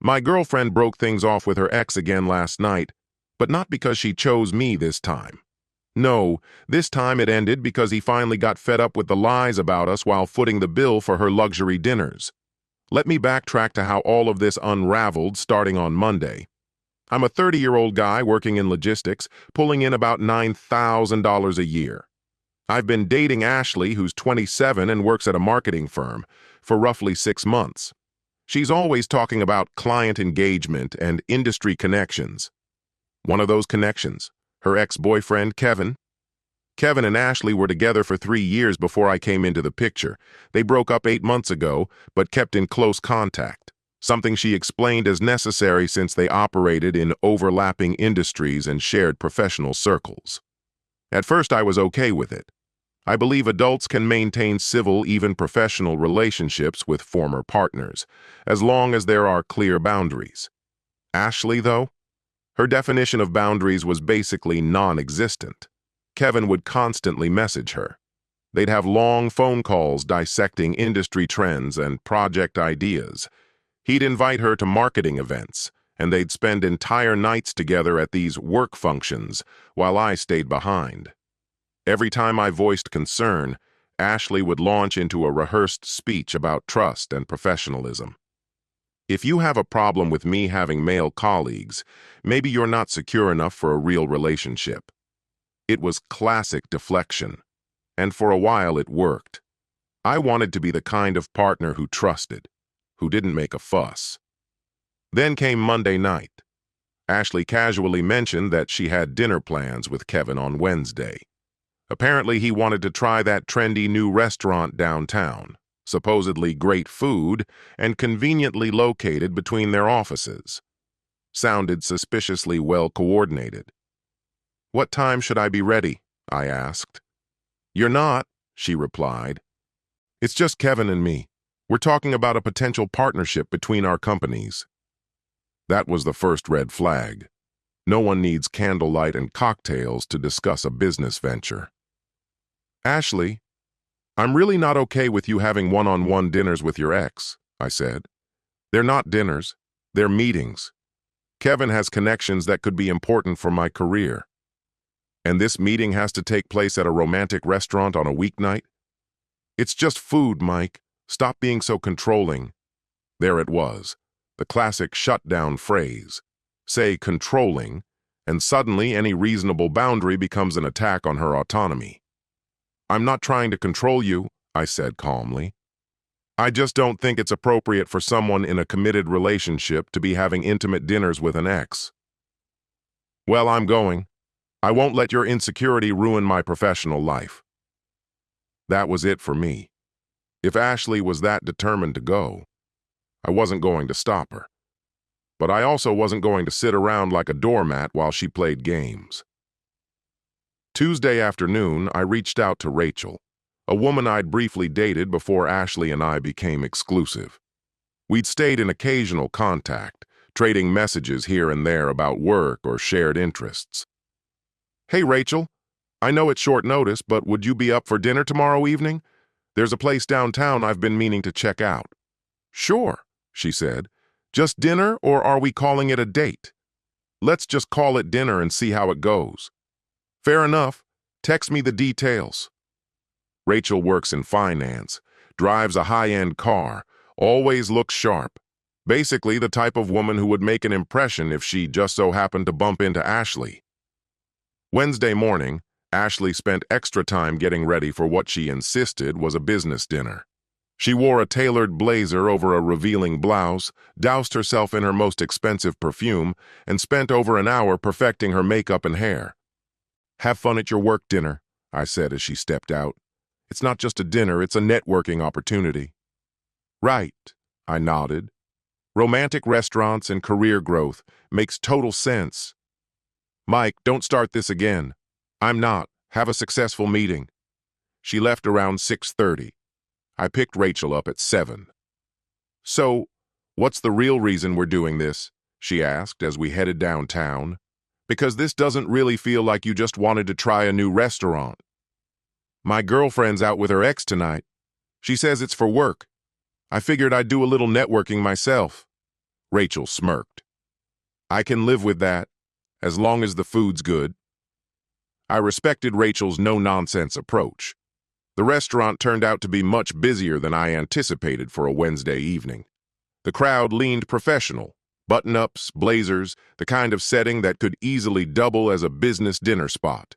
My girlfriend broke things off with her ex again last night, but not because she chose me this time. No, this time it ended because he finally got fed up with the lies about us while footing the bill for her luxury dinners. Let me backtrack to how all of this unraveled starting on Monday. I'm a 30-year-old guy working in logistics, pulling in about $9,000 a year. I've been dating Ashley, who's 27 and works at a marketing firm, for roughly 6 months. She's always talking about client engagement and industry connections. One of those connections, her ex-boyfriend, Kevin. Kevin and Ashley were together for 3 years before I came into the picture. They broke up 8 months ago, but kept in close contact, something she explained as necessary since they operated in overlapping industries and shared professional circles. At first, I was okay with it. I believe adults can maintain civil, even professional relationships with former partners, as long as there are clear boundaries. Ashley, though? Her definition of boundaries was basically non-existent. Kevin would constantly message her. They'd have long phone calls dissecting industry trends and project ideas. He'd invite her to marketing events, and they'd spend entire nights together at these work functions while I stayed behind. Every time I voiced concern, Ashley would launch into a rehearsed speech about trust and professionalism. If you have a problem with me having male colleagues, maybe you're not secure enough for a real relationship. It was classic deflection, and for a while it worked. I wanted to be the kind of partner who trusted, who didn't make a fuss. Then came Monday night. Ashley casually mentioned that she had dinner plans with Kevin on Wednesday. Apparently he wanted to try that trendy new restaurant downtown, supposedly great food, and conveniently located between their offices. Sounded suspiciously well coordinated. "What time should I be ready?" I asked. "You're not," she replied. "It's just Kevin and me. We're talking about a potential partnership between our companies." That was the first red flag. No one needs candlelight and cocktails to discuss a business venture. "Ashley, I'm really not okay with you having one-on-one dinners with your ex," I said. "They're not dinners. They're meetings. Kevin has connections that could be important for my career. And this meeting has to take place at a romantic restaurant on a weeknight? It's just food, Mike. Stop being so controlling." There it was, the classic shutdown phrase. Say controlling, and suddenly any reasonable boundary becomes an attack on her autonomy. "I'm not trying to control you," I said calmly. "I just don't think it's appropriate for someone in a committed relationship to be having intimate dinners with an ex." "Well, I'm going. I won't let your insecurity ruin my professional life." That was it for me. If Ashley was that determined to go, I wasn't going to stop her. But I also wasn't going to sit around like a doormat while she played games. Tuesday afternoon, I reached out to Rachel, a woman I'd briefly dated before Ashley and I became exclusive. We'd stayed in occasional contact, trading messages here and there about work or shared interests. "Hey, Rachel, I know it's short notice, but would you be up for dinner tomorrow evening? There's a place downtown I've been meaning to check out." "Sure," she said. "Just dinner, or are we calling it a date?" "Let's just call it dinner and see how it goes." "Fair enough. Text me the details." Rachel works in finance, drives a high-end car, always looks sharp. Basically the type of woman who would make an impression if she just so happened to bump into Ashley. Wednesday morning, Ashley spent extra time getting ready for what she insisted was a business dinner. She wore a tailored blazer over a revealing blouse, doused herself in her most expensive perfume, and spent over an hour perfecting her makeup and hair. "Have fun at your work dinner," I said as she stepped out. "It's not just a dinner, it's a networking opportunity." "Right," I nodded. "Romantic restaurants and career growth makes total sense." "Mike, don't start this again." "I'm not. Have a successful meeting." She left around 6:30. I picked Rachel up at 7. "So, what's the real reason we're doing this?" she asked as we headed downtown. "Because this doesn't really feel like you just wanted to try a new restaurant." "My girlfriend's out with her ex tonight. She says it's for work. I figured I'd do a little networking myself." Rachel smirked. I can live with that, as long as the food's good. I respected Rachel's no-nonsense approach. The restaurant turned out to be much busier than I anticipated for a Wednesday evening. The crowd leaned professional, button-ups, blazers, the kind of setting that could easily double as a business dinner spot.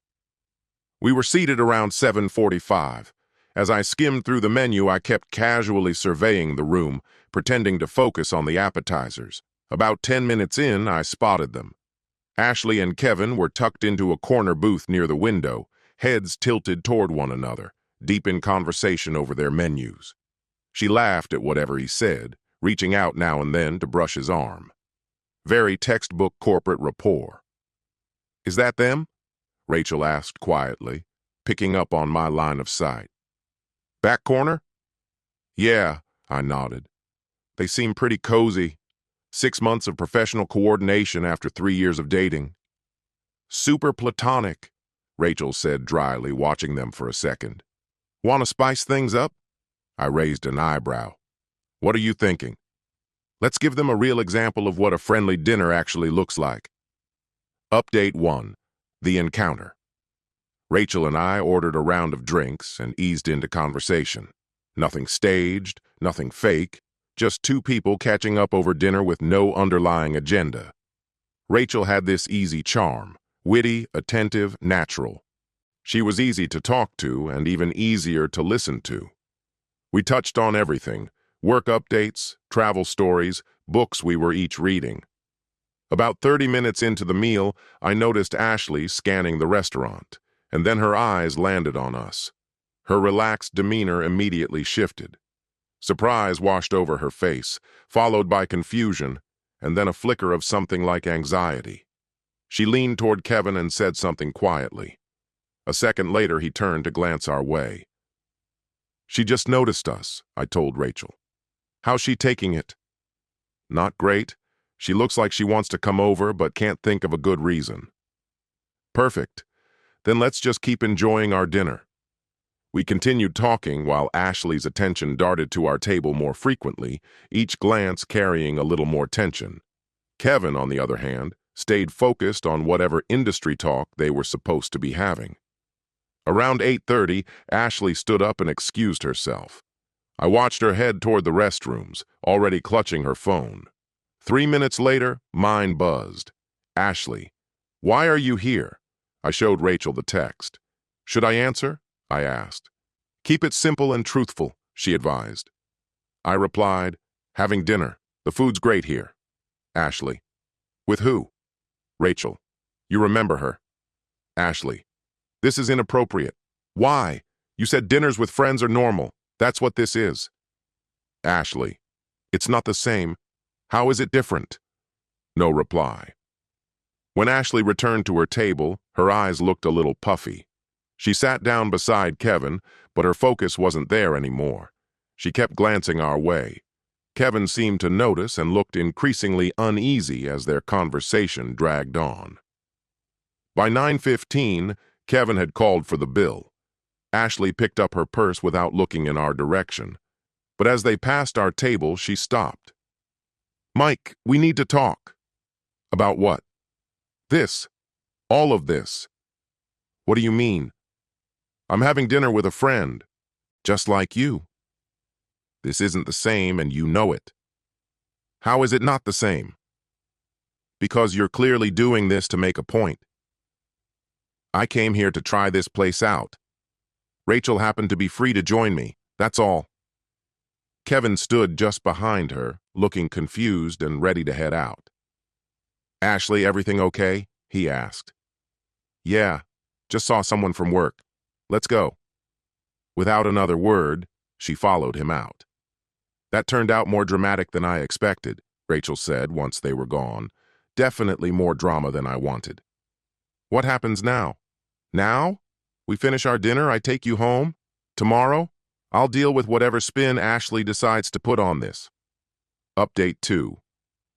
We were seated around 7:45. As I skimmed through the menu, I kept casually surveying the room, pretending to focus on the appetizers. About 10 minutes in, I spotted them. Ashley and Kevin were tucked into a corner booth near the window, heads tilted toward one another, deep in conversation over their menus. She laughed at whatever he said, reaching out now and then to brush his arm. Very textbook corporate rapport. Is that them? Rachel asked quietly, picking up on my line of sight. Back corner? Yeah, I nodded. They seem pretty cozy. 6 months of professional coordination after 3 years of dating. Super platonic, Rachel said dryly, watching them for a second. Want to spice things up? I raised an eyebrow. What are you thinking? Let's give them a real example of what a friendly dinner actually looks like. Update 1. The encounter. Rachel and I ordered a round of drinks and eased into conversation. Nothing staged, nothing fake, just two people catching up over dinner with no underlying agenda. Rachel had this easy charm, witty, attentive, natural. She was easy to talk to and even easier to listen to. We touched on everything, work updates, travel stories, books we were each reading. About 30 minutes into the meal, I noticed Ashley scanning the restaurant, and then her eyes landed on us. Her relaxed demeanor immediately shifted. Surprise washed over her face, followed by confusion, and then a flicker of something like anxiety. She leaned toward Kevin and said something quietly. A second later, he turned to glance our way. She just noticed us, I told Rachel. How's she taking it? Not great. She looks like she wants to come over but can't think of a good reason. Perfect. Then let's just keep enjoying our dinner. We continued talking while Ashley's attention darted to our table more frequently, each glance carrying a little more tension. Kevin, on the other hand, stayed focused on whatever industry talk they were supposed to be having. Around 8:30, Ashley stood up and excused herself. I watched her head toward the restrooms, already clutching her phone. 3 minutes later, mine buzzed. Ashley, why are you here? I showed Rachel the text. Should I answer? I asked. Keep it simple and truthful, she advised. I replied, having dinner. The food's great here. Ashley, with who? Rachel, you remember her. Ashley, this is inappropriate. Why? You said dinners with friends are normal. That's what this is. Ashley, it's not the same. How is it different? No reply. When Ashley returned to her table, her eyes looked a little puffy. She sat down beside Kevin, but her focus wasn't there anymore. She kept glancing our way. Kevin seemed to notice and looked increasingly uneasy as their conversation dragged on. By 9:15, Kevin had called for the bill. Ashley picked up her purse without looking in our direction. But as they passed our table, she stopped. Mike, we need to talk. About what? This. All of this. What do you mean? I'm having dinner with a friend, just like you. This isn't the same and you know it. How is it not the same? Because you're clearly doing this to make a point. I came here to try this place out. Rachel happened to be free to join me, that's all. Kevin stood just behind her, looking confused and ready to head out. Ashley, everything okay? He asked. Yeah, just saw someone from work. Let's go. Without another word, she followed him out. That turned out more dramatic than I expected, Rachel said once they were gone. Definitely more drama than I wanted. What happens now? Now? We finish our dinner, I take you home? Tomorrow? I'll deal with whatever spin Ashley decides to put on this. Update 2.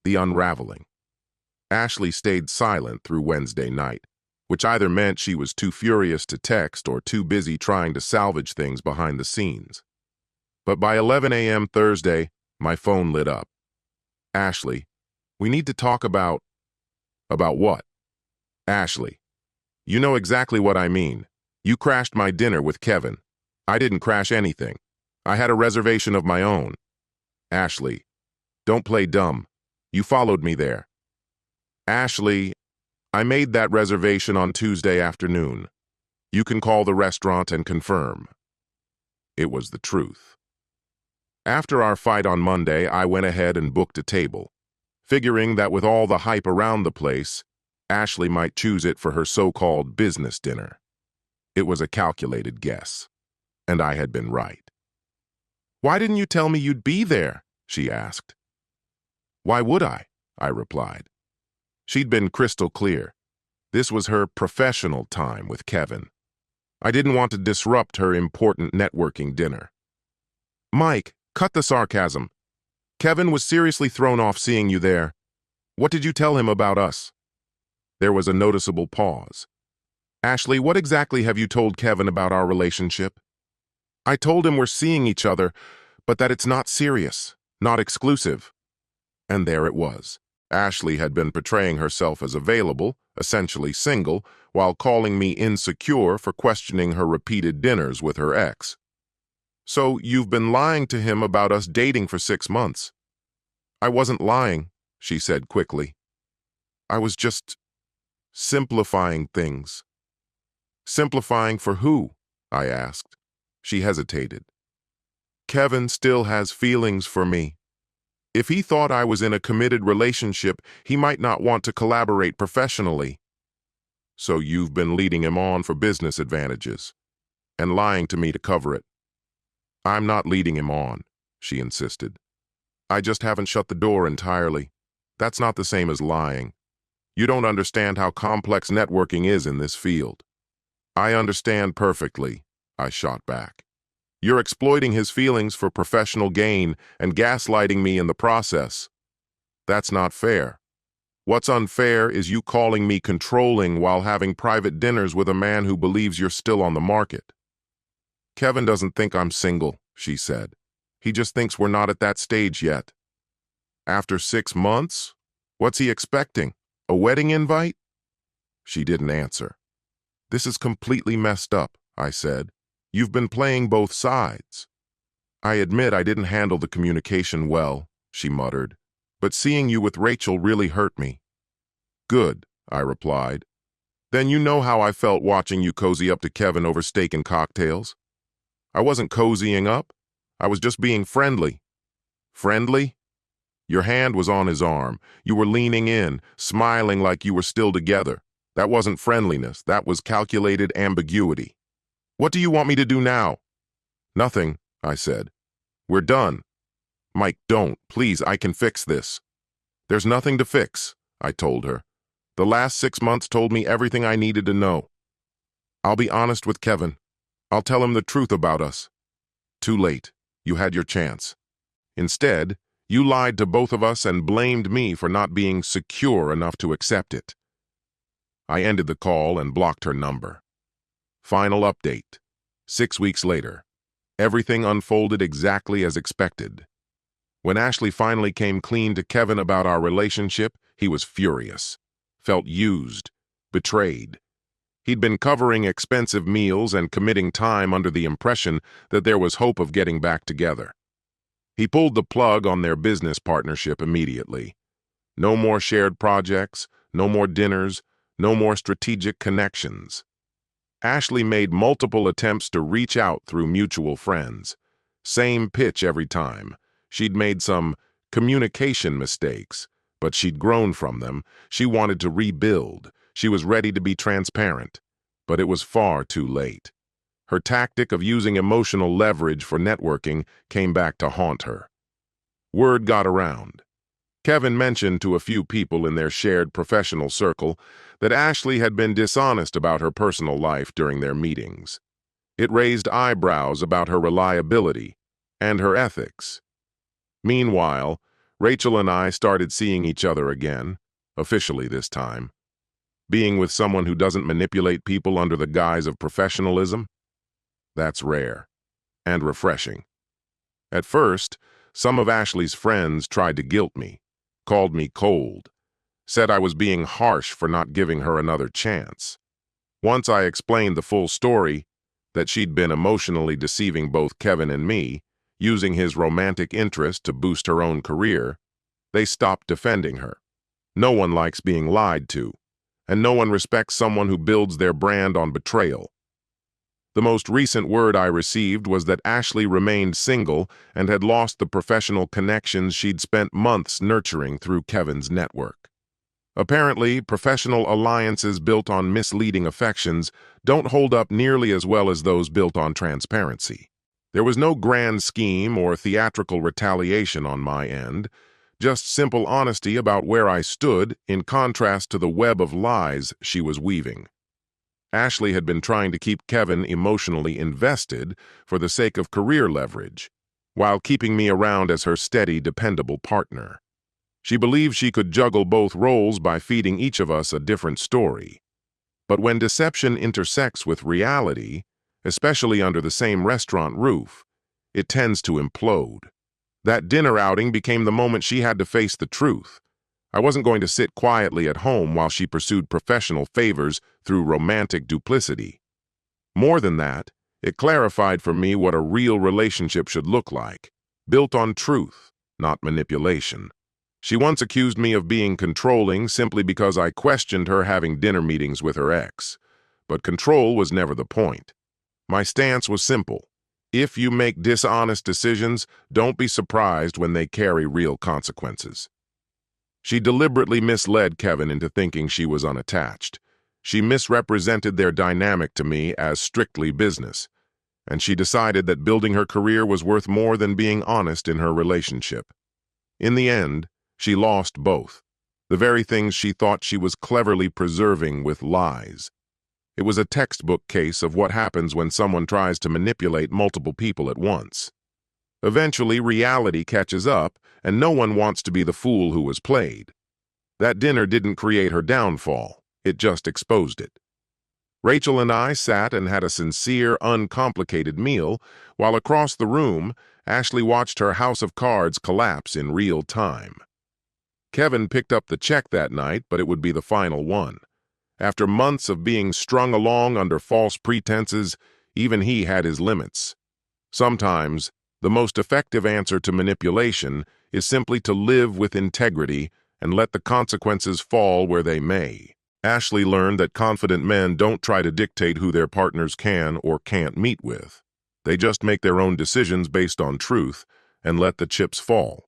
The unraveling. Ashley stayed silent through Wednesday night, which either meant she was too furious to text or too busy trying to salvage things behind the scenes. But by 11 a.m. Thursday, my phone lit up. Ashley, We need to talk about... About what? Ashley, you know exactly what I mean. You crashed my dinner with Kevin. I didn't crash anything. I had a reservation of my own. Ashley, don't play dumb. You followed me there. Ashley, I made that reservation on Tuesday afternoon. You can call the restaurant and confirm. It was the truth. After our fight on Monday, I went ahead and booked a table, figuring that with all the hype around the place, Ashley might choose it for her so-called business dinner. It was a calculated guess, and I had been right. "Why didn't you tell me you'd be there?" she asked. "Why would I?" I replied. She'd been crystal clear. This was her professional time with Kevin. I didn't want to disrupt her important networking dinner. "Mike, cut the sarcasm. Kevin was seriously thrown off seeing you there. What did you tell him about us?" There was a noticeable pause. "Ashley, what exactly have you told Kevin about our relationship?" "I told him we're seeing each other, but that it's not serious, not exclusive." And there it was. Ashley had been portraying herself as available, essentially single, while calling me insecure for questioning her repeated dinners with her ex. "So you've been lying to him about us dating for 6 months." "I wasn't lying," she said quickly. "I was just simplifying things." "Simplifying for who?" I asked. She hesitated. "Kevin still has feelings for me. If he thought I was in a committed relationship, he might not want to collaborate professionally." "So you've been leading him on for business advantages and lying to me to cover it." "I'm not leading him on," she insisted. "I just haven't shut the door entirely. That's not the same as lying. You don't understand how complex networking is in this field." "I understand perfectly," I shot back. "You're exploiting his feelings for professional gain and gaslighting me in the process. That's not fair. What's unfair is you calling me controlling while having private dinners with a man who believes you're still on the market." "Kevin doesn't think I'm single," she said. "He just thinks we're not at that stage yet." "After 6 months? What's he expecting? A wedding invite?" She didn't answer. "This is completely messed up," I said. "You've been playing both sides." "I admit I didn't handle the communication well," she muttered, "but seeing you with Rachel really hurt me." "Good," I replied. "Then you know how I felt watching you cozy up to Kevin over steak and cocktails." "I wasn't cozying up. I was just being friendly." "Friendly?" Your hand was on his arm. You were leaning in, smiling like you were still together. That wasn't friendliness. That was calculated ambiguity. "What do you want me to do now?" "Nothing," I said. "We're done." "Mike, don't. Please, I can fix this." "There's nothing to fix," I told her. "The last 6 months told me everything I needed to know. I'll be honest with Kevin. I'll tell him the truth about us." "Too late. You had your chance. Instead, you lied to both of us and blamed me for not being secure enough to accept it." I ended the call and blocked her number. Final update. 6 weeks later. Everything unfolded exactly as expected. When Ashley finally came clean to Kevin about our relationship, he was furious. Felt used, betrayed. He'd been covering expensive meals and committing time under the impression that there was hope of getting back together. He pulled the plug on their business partnership immediately. No more shared projects, no more dinners, no more strategic connections. Ashley made multiple attempts to reach out through mutual friends. Same pitch every time. She'd made some communication mistakes, but she'd grown from them. She wanted to rebuild. She was ready to be transparent, but it was far too late. Her tactic of using emotional leverage for networking came back to haunt her. Word got around. Kevin mentioned to a few people in their shared professional circle that Ashley had been dishonest about her personal life during their meetings. It raised eyebrows about her reliability and her ethics. Meanwhile, Rachel and I started seeing each other again, officially this time. Being with someone who doesn't manipulate people under the guise of professionalism? That's rare and refreshing. At first, some of Ashley's friends tried to guilt me, called me cold, said I was being harsh for not giving her another chance. Once I explained the full story, that she'd been emotionally deceiving both Kevin and me, using his romantic interest to boost her own career, they stopped defending her. No one likes being lied to, and no one respects someone who builds their brand on betrayal. The most recent word I received was that Ashley remained single and had lost the professional connections she'd spent months nurturing through Kevin's network. Apparently, professional alliances built on misleading affections don't hold up nearly as well as those built on transparency. There was no grand scheme or theatrical retaliation on my end, just simple honesty about where I stood in contrast to the web of lies she was weaving. Ashley had been trying to keep Kevin emotionally invested for the sake of career leverage, while keeping me around as her steady, dependable partner. She believed she could juggle both roles by feeding each of us a different story. But when deception intersects with reality, especially under the same restaurant roof, it tends to implode. That dinner outing became the moment she had to face the truth. I wasn't going to sit quietly at home while she pursued professional favors through romantic duplicity. More than that, it clarified for me what a real relationship should look like, built on truth, not manipulation. She once accused me of being controlling simply because I questioned her having dinner meetings with her ex. But control was never the point. My stance was simple. If you make dishonest decisions, don't be surprised when they carry real consequences. She deliberately misled Kevin into thinking she was unattached. She misrepresented their dynamic to me as strictly business, and she decided that building her career was worth more than being honest in her relationship. In the end, she lost both, the very things she thought she was cleverly preserving with lies. It was a textbook case of what happens when someone tries to manipulate multiple people at once. Eventually, reality catches up, and no one wants to be the fool who was played. That dinner didn't create her downfall, it just exposed it. Rachel and I sat and had a sincere, uncomplicated meal, while across the room, Ashley watched her house of cards collapse in real time. Kevin picked up the check that night, but it would be the final one. After months of being strung along under false pretenses, even he had his limits. Sometimes, the most effective answer to manipulation is simply to live with integrity and let the consequences fall where they may. Ashley learned that confident men don't try to dictate who their partners can or can't meet with. They just make their own decisions based on truth and let the chips fall.